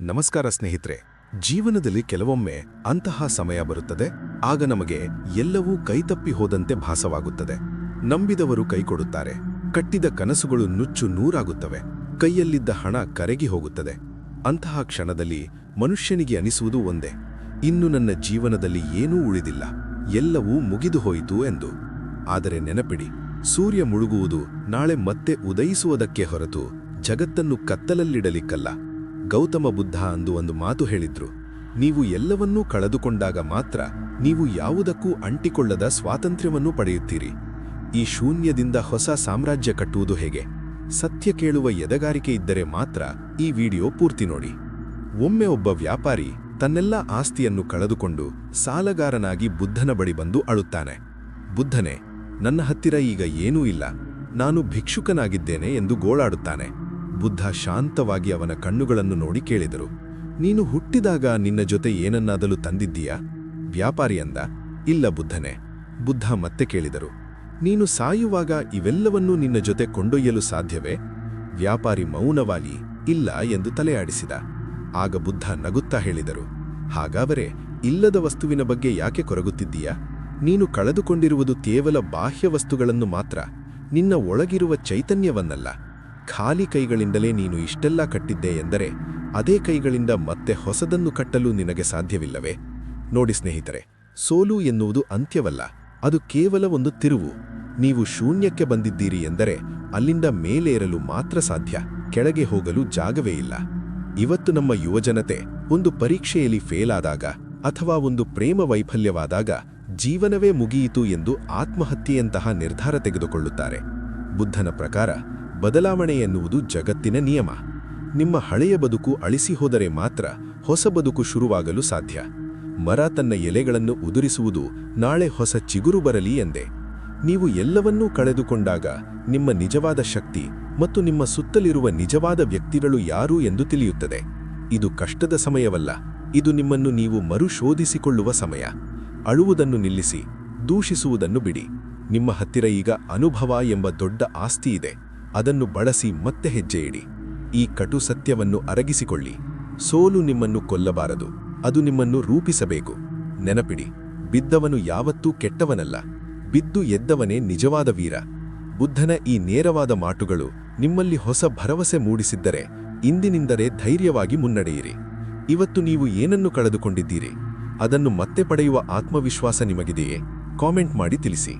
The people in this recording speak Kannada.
ನಮಸ್ಕಾರ ಸ್ನೇಹಿತರೆ. ಜೀವನದಲ್ಲಿ ಕೆಲವೊಮ್ಮೆ ಅಂತಹ ಸಮಯ ಬರುತ್ತದೆ, ಆಗ ನಮಗೆ ಎಲ್ಲವೂ ಕೈತಪ್ಪಿ ಹೋದಂತೆ ಭಾಸವಾಗುತ್ತದೆ. ನಂಬಿದವರು ಕೈಕೊಡುತ್ತಾರೆ, ಕಟ್ಟಿದ ಕನಸುಗಳು ನುಚ್ಚು ನೂರಾಗುತ್ತವೆ, ಕೈಯಲ್ಲಿದ್ದ ಹಣ ಕರಗಿ ಹೋಗುತ್ತದೆ. ಅಂತಹ ಕ್ಷಣದಲ್ಲಿ ಮನುಷ್ಯನಿಗೆ ಅನಿಸುವುದು ಒಂದೇ: ಇನ್ನು ನನ್ನ ಜೀವನದಲ್ಲಿ ಏನೂ ಉಳಿದಿಲ್ಲ, ಎಲ್ಲವೂ ಮುಗಿದು ಹೋಯಿತು ಎಂದು. ಆದರೆ ನೆನಪಿಡಿ, ಸೂರ್ಯ ಮುಳುಗುವುದು ನಾಳೆ ಮತ್ತೆ ಉದಯಿಸುವುದಕ್ಕೆ ಹೊರತು ಜಗತ್ತನ್ನು ಕತ್ತಲಲ್ಲಿಡಲಿಕ್ಕಲ್ಲ. ಗೌತಮ ಬುದ್ಧ ಅಂದು ಒಂದು ಮಾತು ಹೇಳಿದ್ರು: ನೀವು ಎಲ್ಲವನ್ನೂ ಕಳೆದುಕೊಂಡಾಗ ಮಾತ್ರ ನೀವು ಯಾವುದಕ್ಕೂ ಅಂಟಿಕೊಳ್ಳದ ಸ್ವಾತಂತ್ರ್ಯವನ್ನು ಪಡೆಯುತ್ತೀರಿ. ಈ ಶೂನ್ಯದಿಂದ ಹೊಸ ಸಾಮ್ರಾಜ್ಯ ಕಟ್ಟುವುದು ಹೇಗೆ? ಸತ್ಯ ಕೇಳುವ ಎದೆಗಾರಿಕೆ ಇದ್ದರೆ ಮಾತ್ರ ಈ ವಿಡಿಯೋ ಪೂರ್ತಿ ನೋಡಿ. ಒಮ್ಮೆ ಒಬ್ಬ ವ್ಯಾಪಾರಿ ತನ್ನೆಲ್ಲ ಆಸ್ತಿಯನ್ನು ಕಳೆದುಕೊಂಡು ಸಾಲಗಾರನಾಗಿ ಬುದ್ಧನ ಬಳಿ ಬಂದು ಅಳುತ್ತಾನೆ. ಬುದ್ಧನೇ, ನನ್ನ ಹತ್ತಿರ ಈಗ ಏನೂ ಇಲ್ಲ, ನಾನು ಭಿಕ್ಷುಕನಾಗಿದ್ದೇನೆ ಎಂದು ಗೋಳಾಡುತ್ತಾನೆ. ಬುದ್ಧ ಶಾಂತವಾಗಿ ಅವನ ಕಣ್ಣುಗಳನ್ನು ನೋಡಿ ಕೇಳಿದರು: ನೀನು ಹುಟ್ಟಿದಾಗ ನಿನ್ನ ಜೊತೆ ಏನನ್ನಾದರೂ ತಂದಿದ್ದೀಯಾ? ವ್ಯಾಪಾರಿ ಅಂದ: ಇಲ್ಲ ಬುದ್ಧನೇ. ಬುದ್ಧ ಮತ್ತೆ ಕೇಳಿದರು: ನೀನು ಸಾಯುವಾಗ ಇವೆಲ್ಲವನ್ನೂ ನಿನ್ನ ಜೊತೆ ಕೊಂಡೊಯ್ಯಲು ಸಾಧ್ಯವೇ? ವ್ಯಾಪಾರಿ ಮೌನವಾಗಿ ಇಲ್ಲ ಎಂದು ತಲೆಯಾಡಿಸಿದ. ಆಗ ಬುದ್ಧ ನಗುತ್ತಾ ಹೇಳಿದರು: ಹಾಗಾದರೆ ಇಲ್ಲದ ವಸ್ತುವಿನ ಬಗ್ಗೆ ಯಾಕೆ ಕೊರಗುತ್ತಿದ್ದೀಯಾ? ನೀನು ಕಳೆದುಕೊಂಡಿರುವುದು ಕೇವಲ ಬಾಹ್ಯ ವಸ್ತುಗಳನ್ನು ಮಾತ್ರ, ನಿನ್ನ ಒಳಗಿರುವ ಚೈತನ್ಯವನ್ನಲ್ಲ. ಖಾಲಿ ಕೈಗಳಿಂದಲೇ ನೀನು ಇಷ್ಟೆಲ್ಲ ಕಟ್ಟಿದ್ದೆ ಎಂದರೆ ಅದೇ ಕೈಗಳಿಂದ ಮತ್ತೆ ಹೊಸದನ್ನು ಕಟ್ಟಲು ನಿನಗೆ ಸಾಧ್ಯವಿಲ್ಲವೇ? ನೋಡಿ ಸ್ನೇಹಿತರೆ, ಸೋಲು ಎನ್ನುವುದು ಅಂತ್ಯವಲ್ಲ, ಅದು ಕೇವಲ ಒಂದು ತಿರುವು. ನೀವು ಶೂನ್ಯಕ್ಕೆ ಬಂದಿದ್ದೀರಿ ಎಂದರೆ ಅಲ್ಲಿಂದ ಮೇಲೇರಲು ಮಾತ್ರ ಸಾಧ್ಯ, ಕೆಳಗೆ ಹೋಗಲು ಜಾಗವೇ ಇಲ್ಲ. ಇವತ್ತು ನಮ್ಮ ಯುವಜನತೆ ಒಂದು ಪರೀಕ್ಷೆಯಲ್ಲಿ ಫೇಲ್ ಆದಾಗ ಅಥವಾ ಒಂದು ಪ್ರೇಮ ವೈಫಲ್ಯವಾದಾಗ ಜೀವನವೇ ಮುಗಿಯಿತು ಎಂದು ಆತ್ಮಹತ್ಯೆಯಂತಹ ನಿರ್ಧಾರ ತೆಗೆದುಕೊಳ್ಳುತ್ತಾರೆ. ಬುದ್ಧನ ಪ್ರಕಾರ ಬದಲಾವಣೆ ಎನ್ನುವುದು ಜಗತ್ತಿನ ನಿಯಮ. ನಿಮ್ಮ ಹಳೆಯ ಬದುಕು ಅಳಿಸಿ ಹೋದರೆ ಮಾತ್ರ ಹೊಸ ಬದುಕು ಶುರುವಾಗಲು ಸಾಧ್ಯ. ಮರ ತನ್ನ ಎಲೆಗಳನ್ನು ಉದುರಿಸುವುದು ನಾಳೆ ಹೊಸ ಚಿಗುರು ಬರಲಿ ಎಂದೇ. ನೀವು ಎಲ್ಲವನ್ನೂ ಕಳೆದುಕೊಂಡಾಗ ನಿಮ್ಮ ನಿಜವಾದ ಶಕ್ತಿ ಮತ್ತು ನಿಮ್ಮ ಸುತ್ತಲಿರುವ ನಿಜವಾದ ವ್ಯಕ್ತಿಗಳು ಯಾರು ಎಂದು ತಿಳಿಯುತ್ತದೆ. ಇದು ಕಷ್ಟದ ಸಮಯವಲ್ಲ, ಇದು ನಿಮ್ಮನ್ನು ನೀವು ಮರುಶೋಧಿಸಿಕೊಳ್ಳುವ ಸಮಯ. ಅಳುವುದನ್ನು ನಿಲ್ಲಿಸಿ, ದೂಷಿಸುವುದನ್ನು ಬಿಡಿ. ನಿಮ್ಮ ಹತ್ತಿರ ಈಗ ಅನುಭವ ಎಂಬ ದೊಡ್ಡ ಆಸ್ತಿ ಇದೆ, ಅದನ್ನು ಬಳಸಿ ಮತ್ತೆ ಹೆಜ್ಜೆ ಇಡಿ. ಈ ಕಟು ಸತ್ಯವನ್ನು ಅರಗಿಸಿಕೊಳ್ಳಿ: ಸೋಲು ನಿಮ್ಮನ್ನು ಕೊಲ್ಲಬಾರದು, ಅದು ನಿಮ್ಮನ್ನು ರೂಪಿಸಬೇಕು. ನೆನಪಿಡಿ, ಬಿದ್ದವನು ಯಾವತ್ತೂ ಕೆಟ್ಟವನಲ್ಲ, ಬಿದ್ದು ಎದ್ದವನೇ ನಿಜವಾದ ವೀರ. ಬುದ್ಧನ ಈ ನೇರವಾದ ಮಾತುಗಳು ನಿಮ್ಮಲ್ಲಿ ಹೊಸ ಭರವಸೆ ಮೂಡಿಸಿದ್ದರೆ ಇಂದಿನಿಂದಲೇ ಧೈರ್ಯವಾಗಿ ಮುನ್ನಡೆಯಿರಿ. ಇವತ್ತು ನೀವು ಏನನ್ನು ಕಳೆದುಕೊಂಡಿದ್ದೀರಿ, ಅದನ್ನು ಮತ್ತೆ ಪಡೆಯುವ ಆತ್ಮವಿಶ್ವಾಸ ನಿಮಗಿದೆಯೇ? ಕಾಮೆಂಟ್ ಮಾಡಿ ತಿಳಿಸಿ.